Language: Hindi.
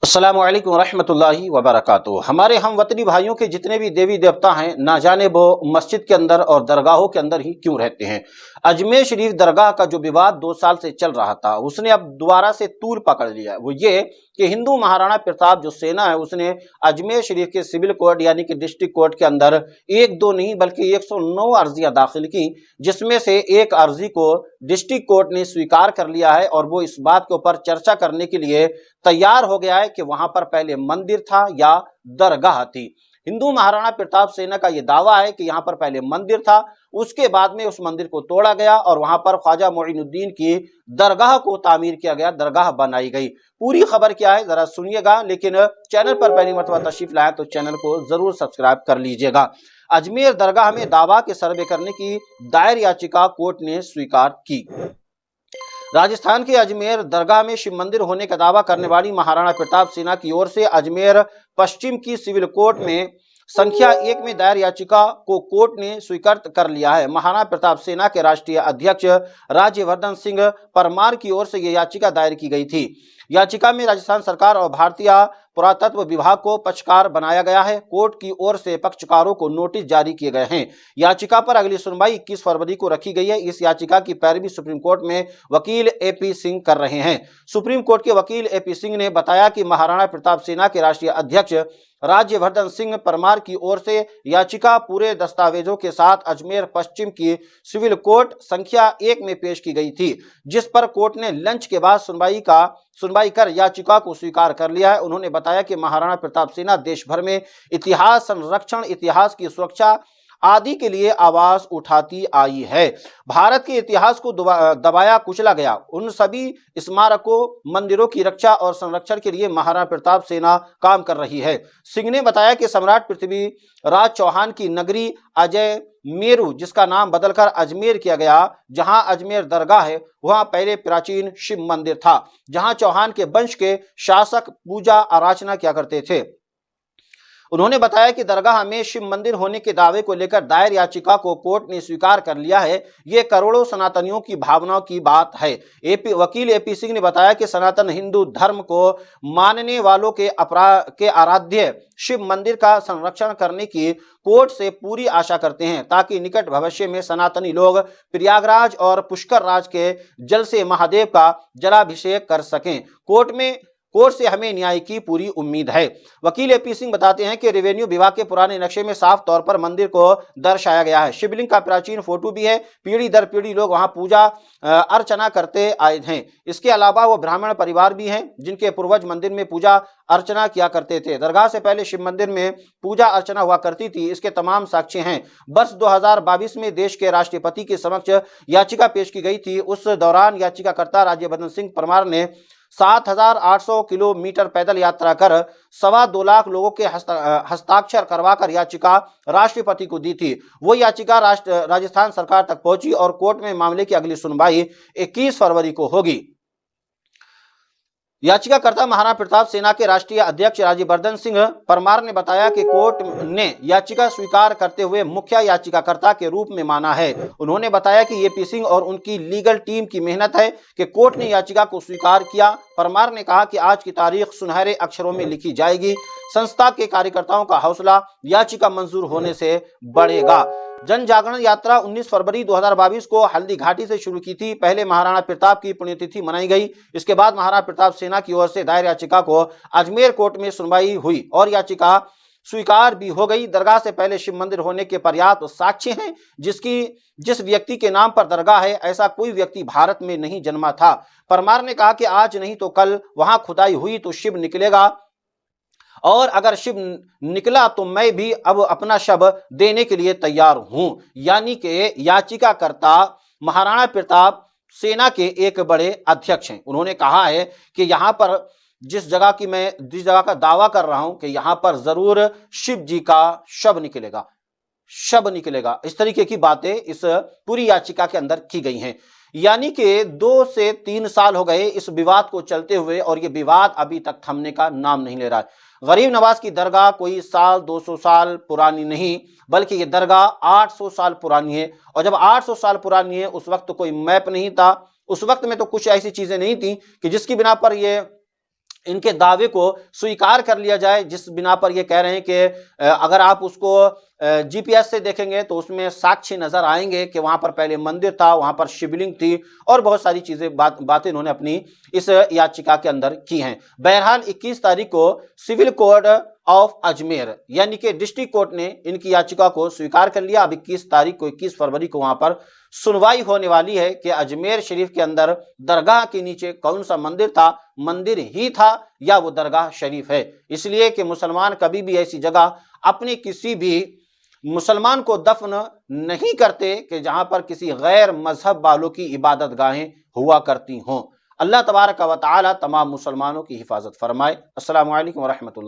अस्सलामु अलैकुम रहमतुल्लाहि व बरकातुहू। हमारे हम वतनी भाइयों के जितने भी देवी देवता हैं, ना जाने वो मस्जिद के अंदर और दरगाहों के अंदर ही क्यों रहते हैं। अजमेर शरीफ दरगाह का जो विवाद 2 साल से चल रहा था, उसने अब दोबारा से तूल पकड़ लिया है। वो ये कि हिंदू महाराणा प्रताप जो सेना है, उसने अजमेर शरीफ के सिविल कोर्ट यानी कि डिस्ट्रिक्ट कोर्ट के अंदर 1-2 नहीं बल्कि 109 अर्जियां दाखिल की, जिसमें से एक अर्जी को डिस्ट्रिक्ट कोर्ट ने स्वीकार कर लिया है और वो इस बात के ऊपर चर्चा करने के लिए तैयार हो गया है कि वहां पर पहले मंदिर था या दरगाह थी। हिंदू महाराणा प्रताप सेना का यह दावा है कि यहां पर पहले मंदिर था, उसके बाद में उस मंदिर को तोड़ा गया और वहां पर ख्वाजा मोइनुद्दीन की दरगाह को तामीर किया गया, दरगाह बनाई गई। पूरी खबर क्या है जरा सुनिएगा, लेकिन चैनल पर पहली मरतबा तशरीफ लाए तो चैनल को जरूर सब्सक्राइब कर लीजिएगा। अजमेर दरगाह में दावा के सर्वे करने की दायर याचिका कोर्ट ने स्वीकार की। राजस्थान के अजमेर दरगाह में शिव मंदिर होने का दावा करने वाली महाराणा प्रताप सेना की ओर से अजमेर पश्चिम की सिविल कोर्ट में संख्या 1 में दायर याचिका को कोर्ट ने स्वीकार कर लिया है। महाराणा प्रताप सेना के राष्ट्रीय अध्यक्ष राज्यवर्धन सिंह परमार की ओर से यह याचिका दायर की गई थी। याचिका में राजस्थान सरकार और भारतीय पुरातत्व विभाग को पक्षकार बनाया गया है। कोर्ट की ओर से पक्षकारों को नोटिस जारी किए गए हैं। याचिका पर अगली सुनवाई 21 फरवरी को रखी गई है। इस याचिका की पैरवी सुप्रीम कोर्ट में वकील एपी सिंह कर रहे हैं। सुप्रीम कोर्ट के वकील एपी सिंह ने बताया कि महाराणा प्रताप सेना के राष्ट्रीय अध्यक्ष राज्यवर्धन सिंह परमार की ओर से याचिका पूरे दस्तावेजों के साथ अजमेर पश्चिम की सिविल कोर्ट संख्या 1 में पेश की गई थी, जिस पर कोर्ट ने लंच के बाद सुनवाई कर याचिका को स्वीकार कर लिया है। उन्होंने बताया कि महाराणा प्रताप सेना देश भर में इतिहास संरक्षण, इतिहास की सुरक्षा आदि के लिए आवाज उठाती आई है। भारत के इतिहास को दबाया कुचला गया, उन सभी स्मारकों मंदिरों की रक्षा और संरक्षण के लिए महाराणा प्रताप सेना काम कर रही है। सिंह ने बताया कि सम्राट पृथ्वीराज चौहान की नगरी अजय मेरू, जिसका नाम बदलकर अजमेर किया गया, जहां अजमेर दरगाह है, वहां पहले प्राचीन शिव मंदिर था, जहां चौहान के वंश के शासक पूजा अर्चना किया करते थे। उन्होंने बताया कि दरगाह में शिव मंदिर होने के दावे को लेकर दायर याचिका को कोर्ट ने स्वीकार कर लिया है। ये करोड़ों सनातनियों की भावनाओं की बात है। वकील एपी सिंह ने बताया कि सनातन हिंदू धर्म को मानने वालों के आराध्य शिव मंदिर का संरक्षण करने की कोर्ट से पूरी आशा करते हैं, ताकि निकट भविष्य में सनातनी लोग प्रयागराज और पुष्कर राज के जल से महादेव का जलाभिषेक कर सकें। कोर्ट से हमें न्याय की पूरी उम्मीद है। वकील एपी सिंह बताते हैं कि रेवेन्यू विभाग के पुराने नक्शे में साफ तौर पर मंदिर को दर्शाया गया है। शिवलिंग का प्राचीन फोटो भी है। पीढ़ी दर पीढ़ी लोग वहां पूजा अर्चना करते आए हैं। इसके अलावा वो ब्राह्मण परिवार भी हैं जिनके पूर्वज मंदिर में पूजा अर्चना किया करते थे। दरगाह से पहले शिव मंदिर में पूजा अर्चना हुआ करती थी। इसके तमाम साक्ष्य हैं। वर्ष 2022 में देश के राष्ट्रपति के समक्ष याचिका पेश की गई थी। उस दौरान याचिकाकर्ता राज्यवर्धन सिंह परमार ने 7,800 किलोमीटर पैदल यात्रा कर 2.25 लाख लोगों के हस्ताक्षर करवाकर याचिका राष्ट्रपति को दी थी। वो याचिका राजस्थान सरकार तक पहुंची और कोर्ट में मामले की अगली सुनवाई 21 फरवरी को होगी। याचिकाकर्ता महाराणा प्रताप सेना के राष्ट्रीय अध्यक्ष राज्यवर्धन सिंह परमार ने बताया कि कोर्ट ने याचिका स्वीकार करते हुए मुख्य याचिकाकर्ता के रूप में माना है। उन्होंने बताया कि एपी सिंह और उनकी लीगल टीम की मेहनत है कि कोर्ट ने याचिका को स्वीकार किया। परमार ने कहा कि आज की तारीख सुनहरे अक्षरों में लिखी जाएगी। संस्था के कार्यकर्ताओं का हौसला याचिका मंजूर होने से बढ़ेगा। जन जागरण यात्रा 19 फरवरी 2022 को हल्दी घाटी से शुरू की थी। पहले महाराणा प्रताप की पुण्यतिथि मनाई गई। इसके बाद महाराणा प्रताप सेना की ओर से दायर याचिका को अजमेर कोर्ट में सुनवाई हुई और याचिका स्वीकार भी हो गई। दरगाह से पहले शिव मंदिर होने के पर्याप्त साक्ष्य हैं। जिस व्यक्ति के नाम पर दरगाह है, ऐसा कोई व्यक्ति भारत में नहीं जन्मा था। परमार ने कहा कि आज नहीं तो कल वहां खुदाई हुई तो शिव निकलेगा, और अगर शिव निकला तो मैं भी अब अपना शव देने के लिए तैयार हूं। यानी कि याचिकाकर्ता महाराणा प्रताप सेना के एक बड़े अध्यक्ष हैं। उन्होंने कहा है कि यहां पर जिस जगह का दावा कर रहा हूं कि यहां पर जरूर शिव जी का शव निकलेगा। इस तरीके की बातें इस पूरी याचिका के अंदर की गई हैं। यानी कि 2 से 3 साल हो गए इस विवाद को चलते हुए और ये विवाद अभी तक थमने का नाम नहीं ले रहा है। गरीब नवाज की दरगाह कोई 100-200 साल पुरानी नहीं, बल्कि ये दरगाह 800 साल पुरानी है। और जब 800 साल पुरानी है, उस वक्त तो कोई मैप नहीं था, उस वक्त में तो कुछ ऐसी चीजें नहीं थी कि जिसकी बिना पर ये इनके दावे को स्वीकार कर लिया जाए, जिस बिना पर ये कह रहे हैं कि अगर आप उसको जीपीएस से देखेंगे तो उसमें साक्ष्य नजर आएंगे कि वहां पर पहले मंदिर था, वहां पर शिवलिंग थी और बहुत सारी चीजें बातें इन्होंने अपनी इस याचिका के अंदर की हैं। बहरहाल 21 तारीख को सिविल कोर्ट ऑफ अजमेर यानी कि डिस्ट्रिक्ट कोर्ट ने इनकी याचिका को स्वीकार कर लिया। अब 21 फरवरी को वहां पर सुनवाई होने वाली है कि अजमेर शरीफ के अंदर दरगाह के नीचे कौन सा मंदिर था, मंदिर ही था या वो दरगाह शरीफ है। इसलिए कि मुसलमान कभी भी ऐसी जगह अपने किसी भी मुसलमान को दफन नहीं करते कि जहां पर किसी गैर मजहब वालों की इबादत गाहें हुआ करती हों। अल्लाह तबारक व तआला तमाम मुसलमानों की हिफाजत फरमाए। अस्सलामु अलैकुम व रहमतुल्लाह।